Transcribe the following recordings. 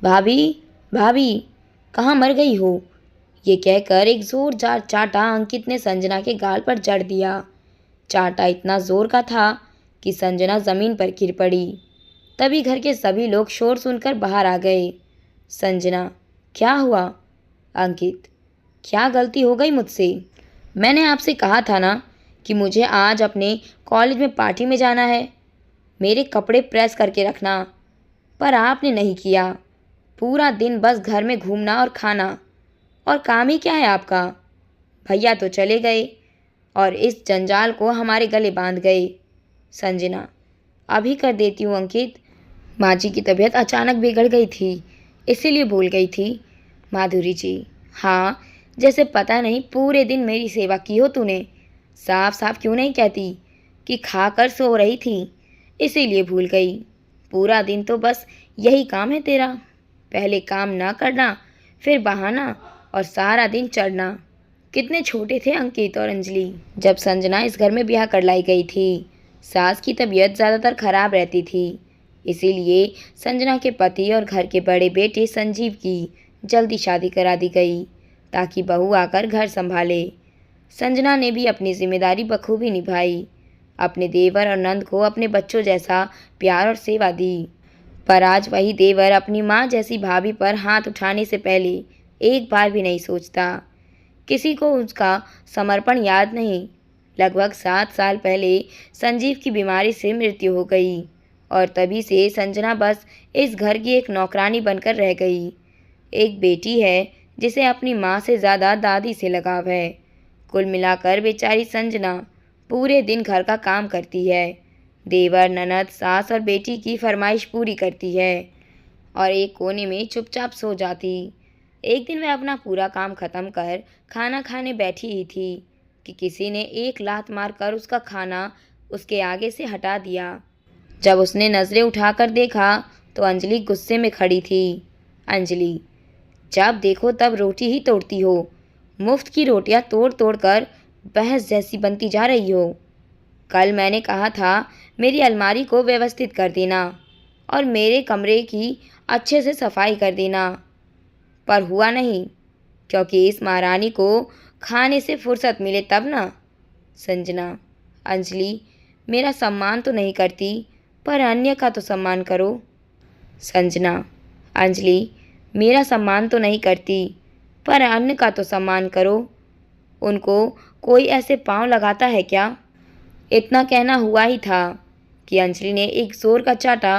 भाभी, भाभी, कहाँ मर गई हो? ये कहकर एक जोरदार चांटा अंकित ने संजना के गाल पर जड़ दिया। चांटा इतना जोर का था कि संजना जमीन पर गिर पड़ी। तभी घर के सभी लोग शोर सुनकर बाहर आ गए। संजना, क्या हुआ? अंकित, क्या गलती हो गई मुझसे? मैंने आपसे कहा था ना कि मुझे आज अपने कॉलेज में पार्टी में जाना है। मेरे कपड़े प्रेस करके रखना, पर आपने नहीं किया। पूरा दिन बस घर में घूमना और खाना, और काम ही क्या है आपका? भैया तो चले गए और इस जंजाल को हमारे गले बांध गए। संजना, अभी कर देती हूँ अंकित। माँ जी की तबीयत अचानक बिगड़ गई थी, इसीलिए भूल गई थी। माधुरी जी, हाँ, जैसे पता नहीं पूरे दिन मेरी सेवा की हो तूने। साफ साफ क्यों नहीं कहती कि खा कर सो रही थी, इसीलिए भूल गई। पूरा दिन तो बस यही काम है तेरा। पहले काम ना करना, फिर बहाना, और सारा दिन चढ़ना। कितने छोटे थे अंकित और अंजलि जब संजना इस घर में ब्याह कर लाई गई थी। सास की तबीयत ज़्यादातर खराब रहती थी, इसीलिए संजना के पति और घर के बड़े बेटे संजीव की जल्दी शादी करा दी गई ताकि बहू आकर घर संभाले। संजना ने भी अपनी जिम्मेदारी बखूबी निभाई। अपने देवर और नंद को अपने बच्चों जैसा प्यार और सेवा दी। पर आज वही देवर अपनी माँ जैसी भाभी पर हाथ उठाने से पहले एक बार भी नहीं सोचता। किसी को उसका समर्पण याद नहीं। लगभग 7 साल पहले संजीव की बीमारी से मृत्यु हो गई और तभी से संजना बस इस घर की एक नौकरानी बनकर रह गई। एक बेटी है जिसे अपनी माँ से ज़्यादा दादी से लगाव है। कुल मिलाकर बेचारी संजना पूरे दिन घर का काम करती है। देवर, ननद, सास और बेटी की फरमाइश पूरी करती है और एक कोने में चुपचाप सो जाती। एक दिन वह अपना पूरा काम खत्म कर खाना खाने बैठी ही थी कि किसी ने एक लात मारकर उसका खाना उसके आगे से हटा दिया। जब उसने नज़रें उठाकर देखा तो अंजलि गुस्से में खड़ी थी। अंजलि, जब देखो तब रोटी ही तोड़ती हो। मुफ्त की रोटियां तोड़ तोड़ कर भैंस जैसी बनती जा रही हो। कल मैंने कहा था मेरी अलमारी को व्यवस्थित कर देना और मेरे कमरे की अच्छे से सफाई कर देना, पर हुआ नहीं, क्योंकि इस महारानी को खाने से फुर्सत मिले तब ना। संजना, अंजलि, मेरा सम्मान तो नहीं करती, पर अन्य का तो सम्मान करो। संजना, अंजलि, मेरा सम्मान तो नहीं करती, पर अन्य का तो सम्मान करो। उनको कोई ऐसे पाँव लगाता है क्या? इतना कहना हुआ ही था कि अंजलि ने एक जोर का चाटा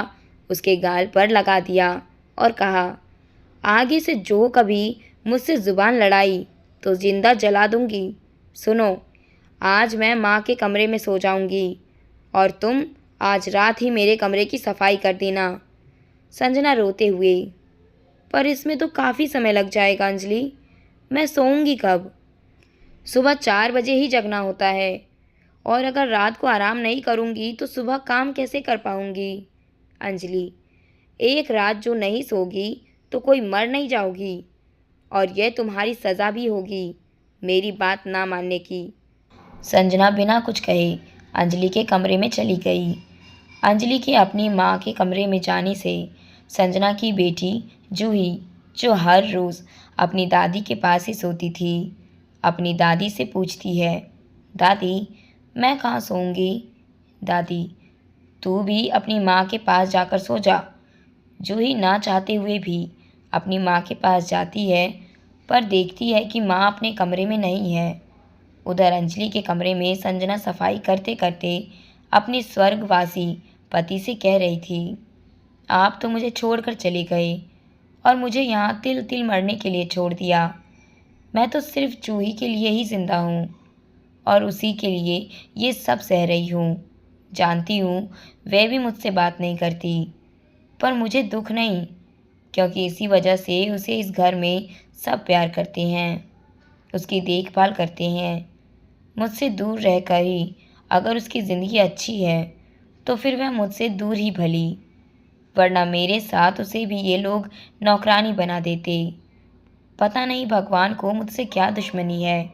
उसके गाल पर लगा दिया और कहा, आगे से जो कभी मुझसे ज़ुबान लड़ाई तो जिंदा जला दूंगी। सुनो, आज मैं माँ के कमरे में सो जाऊंगी और तुम आज रात ही मेरे कमरे की सफाई कर देना। संजना रोते हुए, पर इसमें तो काफ़ी समय लग जाएगा अंजलि, मैं सोऊंगी कब? सुबह 4 बजे ही जगना होता है, और अगर रात को आराम नहीं करूंगी तो सुबह काम कैसे कर पाऊंगी? अंजलि, एक रात जो नहीं सोगी तो कोई मर नहीं जाओगी, और यह तुम्हारी सज़ा भी होगी मेरी बात ना मानने की। संजना बिना कुछ कहे अंजलि के कमरे में चली गई। अंजलि के अपनी माँ के कमरे में जाने से संजना की बेटी जूही, जो हर रोज़ अपनी दादी के पास ही सोती थी, अपनी दादी से पूछती है, दादी, मैं कहाँ सोऊंगी? दादी, तू भी अपनी माँ के पास जाकर सो जा। जूही ना चाहते हुए भी अपनी माँ के पास जाती है, पर देखती है कि माँ अपने कमरे में नहीं है। उधर अंजलि के कमरे में संजना सफाई करते करते अपने स्वर्गवासी पति से कह रही थी, आप तो मुझे छोड़कर चले गए और मुझे यहाँ तिल तिल मरने के लिए छोड़ दिया। मैं तो सिर्फ जूही के लिए ही जिंदा हूँ और उसी के लिए ये सब सह रही हूँ। जानती हूँ वह भी मुझसे बात नहीं करती, पर मुझे दुख नहीं, क्योंकि इसी वजह से उसे इस घर में सब प्यार करते हैं, उसकी देखभाल करते हैं। मुझसे दूर रहकर ही अगर उसकी ज़िंदगी अच्छी है तो फिर वह मुझसे दूर ही भली, वरना मेरे साथ उसे भी ये लोग नौकरानी बना देते। पता नहीं भगवान को मुझसे क्या दुश्मनी है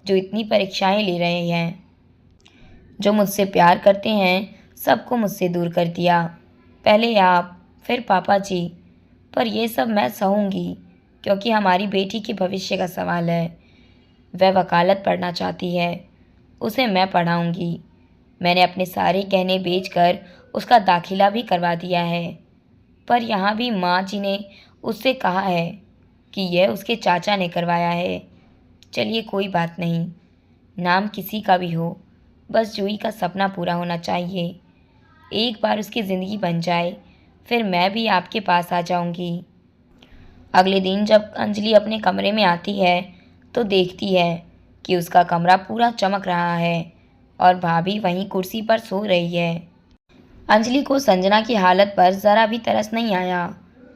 जो इतनी परीक्षाएं ले रहे हैं। जो मुझसे प्यार करते हैं सबको मुझसे दूर कर दिया। पहले आप, फिर पापा जी। पर यह सब मैं सहूँगी, क्योंकि हमारी बेटी के भविष्य का सवाल है। वह वकालत पढ़ना चाहती है, उसे मैं पढ़ाऊँगी। मैंने अपने सारे गहने बेचकर उसका दाखिला भी करवा दिया है। पर यहाँ भी माँ जी ने उससे कहा है कि यह उसके चाचा ने करवाया है। चलिए कोई बात नहीं, नाम किसी का भी हो, बस जूही का सपना पूरा होना चाहिए। एक बार उसकी ज़िंदगी बन जाए, फिर मैं भी आपके पास आ जाऊंगी। अगले दिन जब अंजलि अपने कमरे में आती है तो देखती है कि उसका कमरा पूरा चमक रहा है और भाभी वहीं कुर्सी पर सो रही है। अंजलि को संजना की हालत पर ज़रा भी तरस नहीं आया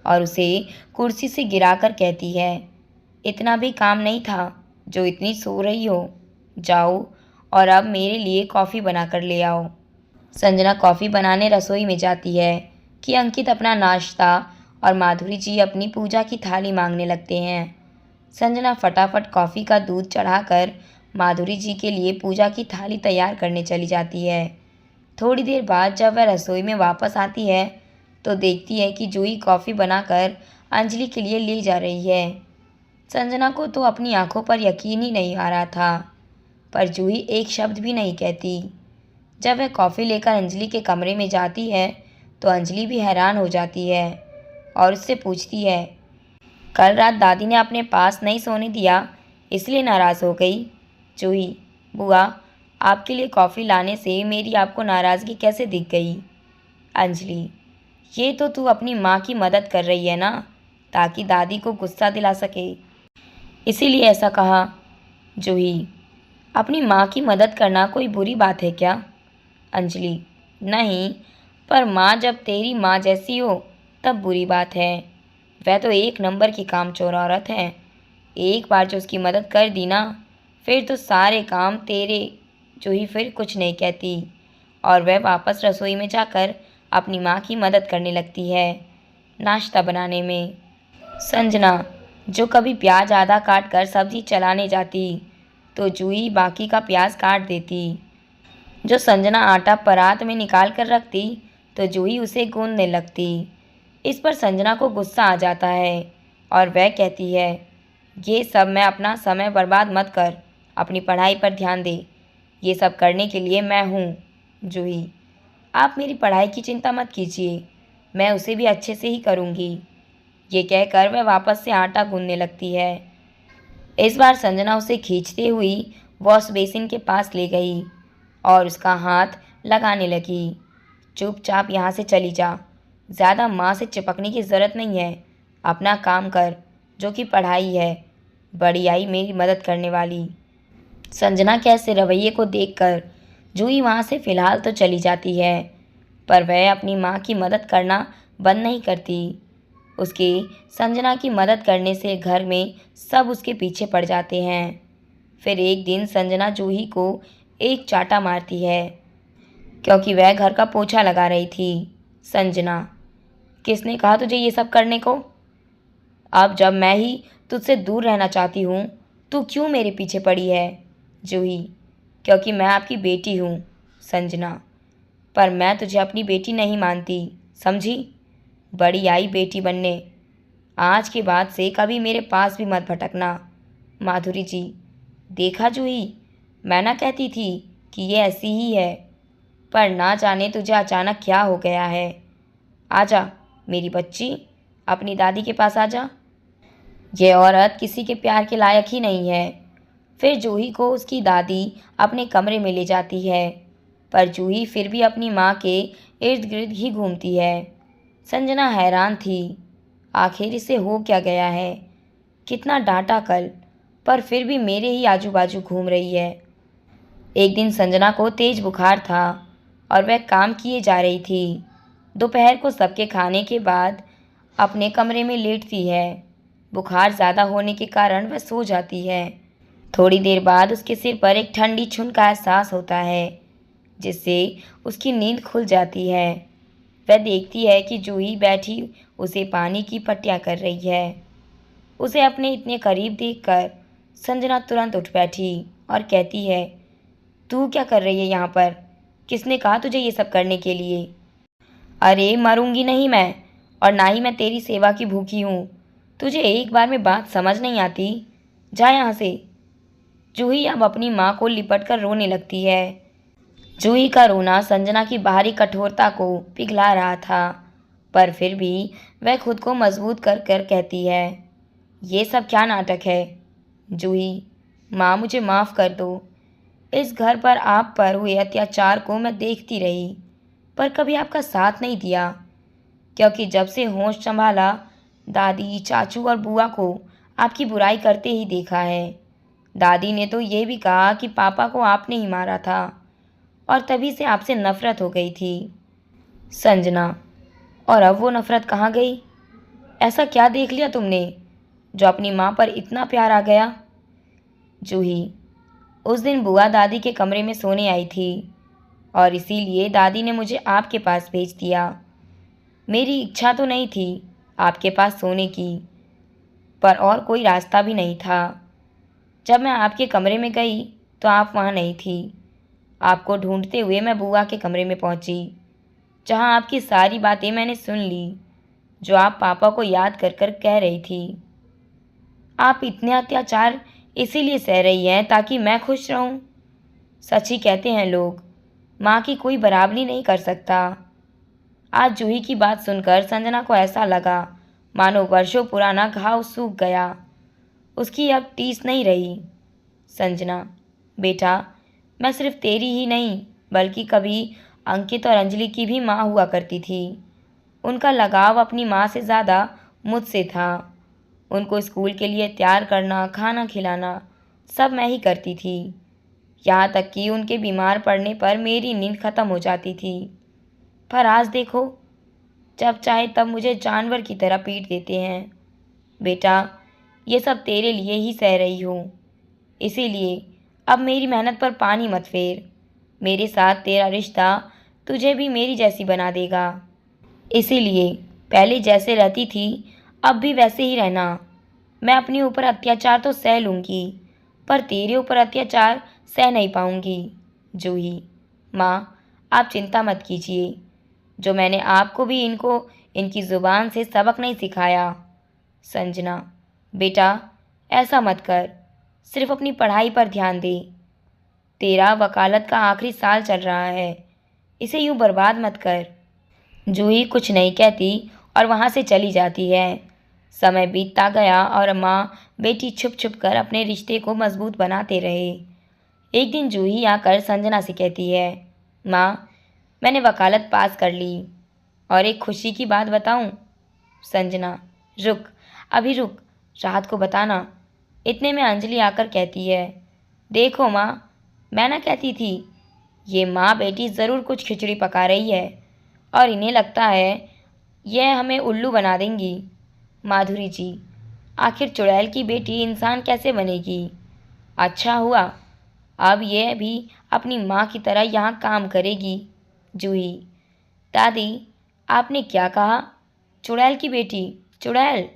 और उसे कुर्सी से गिराकर कहती है, इतना भी काम नहीं था जो इतनी सो रही हो। जाओ और अब मेरे लिए कॉफ़ी बनाकर ले आओ। संजना कॉफ़ी बनाने रसोई में जाती है कि अंकित अपना नाश्ता और माधुरी जी अपनी पूजा की थाली मांगने लगते हैं। संजना फटाफट कॉफ़ी का दूध चढ़ाकर माधुरी जी के लिए पूजा की थाली तैयार करने चली जाती है। थोड़ी देर बाद जब वह रसोई में वापस आती है तो देखती है कि जूही कॉफ़ी बनाकर अंजलि के लिए ले जा रही है। संजना को तो अपनी आंखों पर यकीन ही नहीं आ रहा था, पर जूही एक शब्द भी नहीं कहती। जब वह कॉफ़ी लेकर अंजलि के कमरे में जाती है तो अंजलि भी हैरान हो जाती है और उससे पूछती है, कल रात दादी ने अपने पास नहीं सोने दिया, इसलिए नाराज़ हो गई। जूही, बुआ, आपके लिए कॉफ़ी लाने से मेरी आपको नाराज़गी कैसे दिख गई? अंजलि, ये तो तू अपनी माँ की मदद कर रही है ना, ताकि दादी को गुस्सा दिला सके, इसीलिए ऐसा कहा। जूही, अपनी माँ की मदद करना कोई बुरी बात है क्या? अंजलि, नहीं, पर माँ जब तेरी माँ जैसी हो तब बुरी बात है। वह तो एक नंबर की कामचोर औरत है। एक बार जो उसकी मदद कर दी ना, फिर तो सारे काम तेरे। जूही फिर कुछ नहीं कहती और वह वापस रसोई में जाकर अपनी माँ की मदद करने लगती है नाश्ता बनाने में। संजना, जो कभी प्याज आधा काट कर सब्जी चलाने जाती तो जूही बाकी का प्याज काट देती। जो संजना आटा परात में निकाल कर रखती तो जूही उसे गूंदने लगती। इस पर संजना को गुस्सा आ जाता है और वह कहती है, ये सब मैं अपना समय बर्बाद मत कर, अपनी पढ़ाई पर ध्यान दे। ये सब करने के लिए मैं हूँ। जूही, आप मेरी पढ़ाई की चिंता मत कीजिए, मैं उसे भी अच्छे से ही करूँगी। ये कहकर वह वापस से आटा गूंदने लगती है। इस बार संजना उसे खींचते हुई वॉश बेसिन के पास ले गई और उसका हाथ लगाने लगी। चुपचाप यहाँ से चली जा, ज़्यादा माँ से चिपकने की ज़रूरत नहीं है। अपना काम कर, जो कि पढ़ाई है। बड़ी आई मेरी मदद करने वाली। संजना के ऐसे रवैये को देखकर जूही वहाँ से फ़िलहाल तो चली जाती है, पर वह अपनी माँ की मदद करना बंद नहीं करती। उसकी संजना की मदद करने से घर में सब उसके पीछे पड़ जाते हैं। फिर एक दिन संजना जूही को एक चाटा मारती है, क्योंकि वह घर का पोछा लगा रही थी। संजना, किसने कहा तुझे ये सब करने को? अब जब मैं ही तुझसे दूर रहना चाहती हूँ, तू क्यों मेरे पीछे पड़ी है? जूही, क्योंकि मैं आपकी बेटी हूँ। संजना, पर मैं तुझे अपनी बेटी नहीं मानती, समझी? बड़ी आई बेटी बनने। आज के बाद से कभी मेरे पास भी मत भटकना। माधुरी जी, देखा जूही, मैं ना कहती थी कि ये ऐसी ही है, पर ना जाने तुझे अचानक क्या हो गया है। आजा मेरी बच्ची, अपनी दादी के पास आजा। ये औरत किसी के प्यार के लायक ही नहीं है। फिर जूही को उसकी दादी अपने कमरे में ले जाती है, पर जूही फिर भी अपनी माँ के इर्द गिर्द ही घूमती है। संजना हैरान थी, आखिर इसे हो क्या गया है? कितना डांटा कल, पर फिर भी मेरे ही आजू बाजू घूम रही है। एक दिन संजना को तेज बुखार था और वह काम किए जा रही थी। दोपहर को सबके खाने के बाद अपने कमरे में लेटती है। बुखार ज़्यादा होने के कारण वह सो जाती है। थोड़ी देर बाद उसके सिर पर एक ठंडी छुन का एहसास होता है, जिससे उसकी नींद खुल जाती है। वह देखती है कि जूही बैठी उसे पानी की पट्टियाँ कर रही है। उसे अपने इतने करीब देखकर संजना तुरंत उठ बैठी और कहती है, तू क्या कर रही है यहाँ पर? किसने कहा तुझे ये सब करने के लिए? अरे मरूंगी नहीं मैं, और ना ही मैं तेरी सेवा की भूखी हूँ। तुझे एक बार में बात समझ नहीं आती? जा यहाँ से। जूही अब अपनी माँ को लिपट कर रोने लगती है। जूही का रोना संजना की बाहरी कठोरता को पिघला रहा था, पर फिर भी वह खुद को मजबूत कर कर कहती है, ये सब क्या नाटक है? जूही, माँ मुझे माफ़ कर दो। इस घर पर आप पर हुए अत्याचार को मैं देखती रही, पर कभी आपका साथ नहीं दिया, क्योंकि जब से होश संभाला दादी, चाचू और बुआ को आपकी बुराई करते ही देखा है। दादी ने तो ये भी कहा कि पापा को आपने ही मारा था और तभी से आपसे नफरत हो गई थी। संजना, और अब वो नफरत कहाँ गई? ऐसा क्या देख लिया तुमने जो अपनी माँ पर इतना प्यार आ गया? जूही, उस दिन बुआ दादी के कमरे में सोने आई थी और इसीलिए दादी ने मुझे आपके पास भेज दिया। मेरी इच्छा तो नहीं थी आपके पास सोने की, पर और कोई रास्ता भी नहीं था। जब मैं आपके कमरे में गई तो आप वहाँ नहीं थी। आपको ढूंढते हुए मैं बुआ के कमरे में पहुँची, जहाँ आपकी सारी बातें मैंने सुन ली, जो आप पापा को याद कर कर कह रही थी। आप इतने अत्याचार इसीलिए सह रही हैं ताकि मैं खुश रहूं। सच ही कहते हैं लोग, माँ की कोई बराबरी नहीं कर सकता। आज जूही की बात सुनकर संजना को ऐसा लगा मानो वर्षों पुराना घाव सूख गया। उसकी अब टीस नहीं रही। संजना, बेटा, मैं सिर्फ तेरी ही नहीं बल्कि कभी अंकित और अंजलि की भी माँ हुआ करती थी। उनका लगाव अपनी माँ से ज़्यादा मुझसे था। उनको स्कूल के लिए तैयार करना, खाना खिलाना सब मैं ही करती थी। यहाँ तक कि उनके बीमार पड़ने पर मेरी नींद खत्म हो जाती थी। पर आज देखो, जब चाहे तब मुझे जानवर की तरह पीट देते हैं। बेटा, ये सब तेरे लिए ही सह रही हूँ, इसीलिए अब मेरी मेहनत पर पानी मत फेर। मेरे साथ तेरा रिश्ता तुझे भी मेरी जैसी बना देगा। इसीलिए पहले जैसे रहती थी अब भी वैसे ही रहना। मैं अपने ऊपर अत्याचार तो सह लूँगी, पर तेरे ऊपर अत्याचार सह नहीं पाऊँगी। जूही, माँ, आप चिंता मत कीजिए। जो मैंने आपको भी इनकी ज़ुबान से सबक नहीं सिखाया। संजना, बेटा, ऐसा मत कर। सिर्फ अपनी पढ़ाई पर ध्यान दे। तेरा वकालत का आखिरी साल चल रहा है, इसे यूँ बर्बाद मत कर। जूही कुछ नहीं कहती और वहाँ से चली जाती है। समय बीतता गया और माँ बेटी छुप छुप कर अपने रिश्ते को मजबूत बनाते रहे। एक दिन जूही आकर संजना से कहती है, माँ, मैंने वकालत पास कर ली और एक खुशी की बात बताऊं? संजना, रुक, अभी रुक, रात को बताना। इतने में अंजलि आकर कहती है, देखो माँ, मैं ना कहती थी ये माँ बेटी ज़रूर कुछ खिचड़ी पका रही है और इन्हें लगता है यह हमें उल्लू बना देंगी। माधुरी जी, आखिर चुड़ैल की बेटी इंसान कैसे बनेगी? अच्छा हुआ अब यह भी अपनी माँ की तरह यहाँ काम करेगी। जूही, दादी, आपने क्या कहा? चुड़ैल की बेटी? चुड़ैल?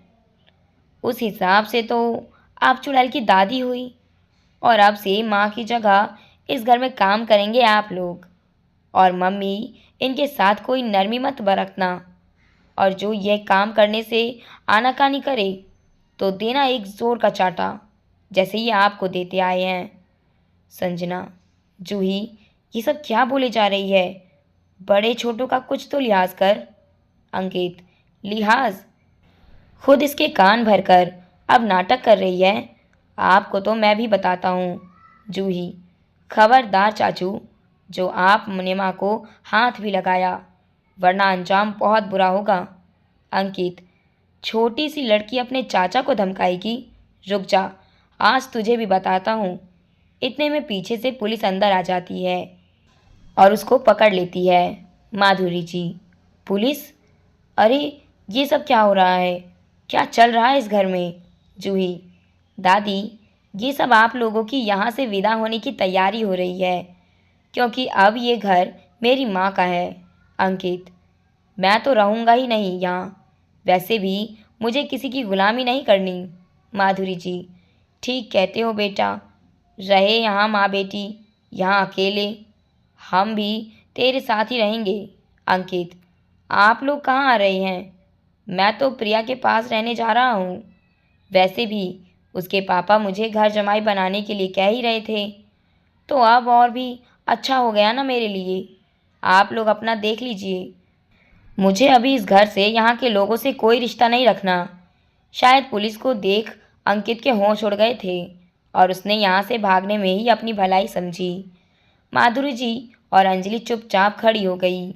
उस हिसाब से तो आप चुड़ैल की दादी हुई और अब से माँ की जगह इस घर में काम करेंगे आप लोग। और मम्मी, इनके साथ कोई नरमी मत बरतना, और जो यह काम करने से आनाकानी करे तो देना एक जोर का चाटा, जैसे ये आपको देते आए हैं। संजना, जूही, ये सब क्या बोले जा रही है? बड़े छोटों का कुछ तो लिहाज कर। अंकित, लिहाज? खुद इसके कान भरकर अब नाटक कर रही है। आपको तो मैं भी बताता हूँ। जूही, खबरदार चाचू, जो आपने माँ को हाथ भी लगाया, वरना अंजाम बहुत बुरा होगा। अंकित, छोटी सी लड़की अपने चाचा को धमकाएगी? रुक जा, आज तुझे भी बताता हूँ। इतने में पीछे से पुलिस अंदर आ जाती है और उसको पकड़ लेती है। माधुरी जी, पुलिस? अरे, ये सब क्या हो रहा है? क्या चल रहा है इस घर में? जूही, दादी, ये सब आप लोगों की यहाँ से विदा होने की तैयारी हो रही है, क्योंकि अब ये घर मेरी माँ का है। अंकित, मैं तो रहूँगा ही नहीं यहाँ। वैसे भी मुझे किसी की गुलामी नहीं करनी। माधुरी जी, ठीक कहते हो बेटा, रहे यहाँ माँ बेटी, यहाँ अकेले। हम भी तेरे साथ ही रहेंगे। अंकित, आप लोग कहाँ आ रहे हैं? मैं तो प्रिया के पास रहने जा रहा हूँ। वैसे भी उसके पापा मुझे घर जमाई बनाने के लिए कह ही रहे थे, तो अब और भी अच्छा हो गया ना मेरे लिए। आप लोग अपना देख लीजिए। मुझे अभी इस घर से, यहाँ के लोगों से कोई रिश्ता नहीं रखना। शायद पुलिस को देख अंकित के होश उड़ गए थे और उसने यहाँ से भागने में ही अपनी भलाई समझी। माधुरी जी और अंजलि चुपचाप खड़ी हो गई।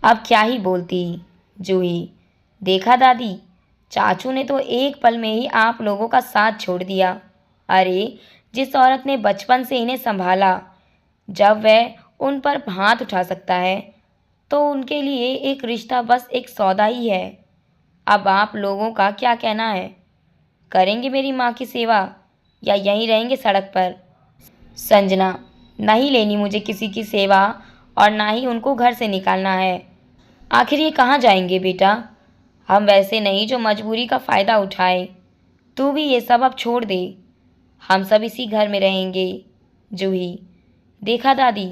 अब क्या ही बोलती। जूही, देखा दादी, चाचू ने तो एक पल में ही आप लोगों का साथ छोड़ दिया। अरे, जिस औरत ने बचपन से इन्हें संभाला, जब वह उन पर हाथ उठा सकता है तो उनके लिए एक रिश्ता बस एक सौदा ही है। अब आप लोगों का क्या कहना है? करेंगे मेरी माँ की सेवा या यहीं रहेंगे सड़क पर? संजना, नहीं लेनी मुझे किसी की सेवा और ना ही उनको घर से निकालना है। आखिर ये कहाँ जाएंगे बेटा? हम वैसे नहीं जो मजबूरी का फ़ायदा उठाए। तू भी ये सब अब छोड़ दे। हम सब इसी घर में रहेंगे। जूही, देखा दादी,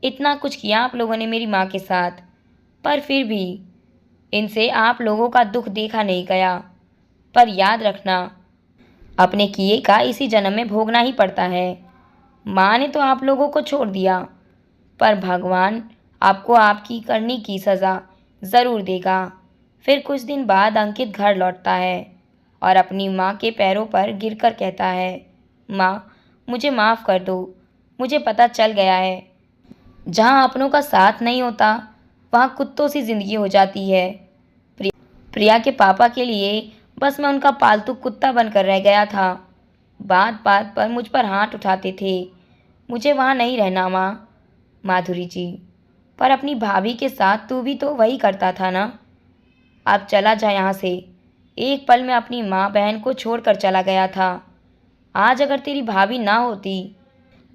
इतना कुछ किया आप लोगों ने मेरी माँ के साथ, पर फिर भी इनसे आप लोगों का दुख देखा नहीं गया। पर याद रखना, अपने किए का इसी जन्म में भोगना ही पड़ता है। माँ ने तो आप लोगों को छोड़ दिया, पर भगवान आपको आपकी करनी की सज़ा ज़रूर देगा। फिर कुछ दिन बाद अंकित घर लौटता है और अपनी माँ के पैरों पर गिरकर कहता है, माँ, मुझे माफ़ कर दो। मुझे पता चल गया है, जहाँ अपनों का साथ नहीं होता वहाँ कुत्तों सी ज़िंदगी हो जाती है। प्रिया के पापा के लिए बस मैं उनका पालतू कुत्ता बनकर रह गया था। बात बात पर मुझ पर हाथ उठाते थे। मुझे वहाँ नहीं रहना माँ। माधुरी जी, पर अपनी भाभी के साथ तू भी तो वही करता था ना। अब चला जा यहाँ से। एक पल में अपनी माँ बहन को छोड़कर चला गया था। आज अगर तेरी भाभी ना होती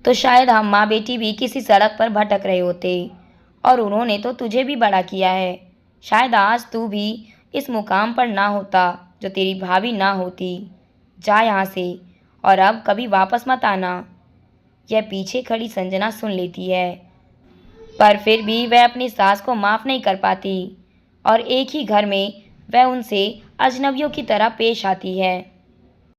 तो शायद हम माँ बेटी भी किसी सड़क पर भटक रहे होते। और उन्होंने तो तुझे भी बड़ा किया है। शायद आज तू भी इस मुकाम पर ना होता जो तेरी भाभी ना होती। जा यहाँ से और अब कभी वापस मत आना। यह पीछे खड़ी संजना सुन लेती है, पर फिर भी वह अपनी सास को माफ़ नहीं कर पाती और एक ही घर में वह उनसे अजनबियों की तरह पेश आती है।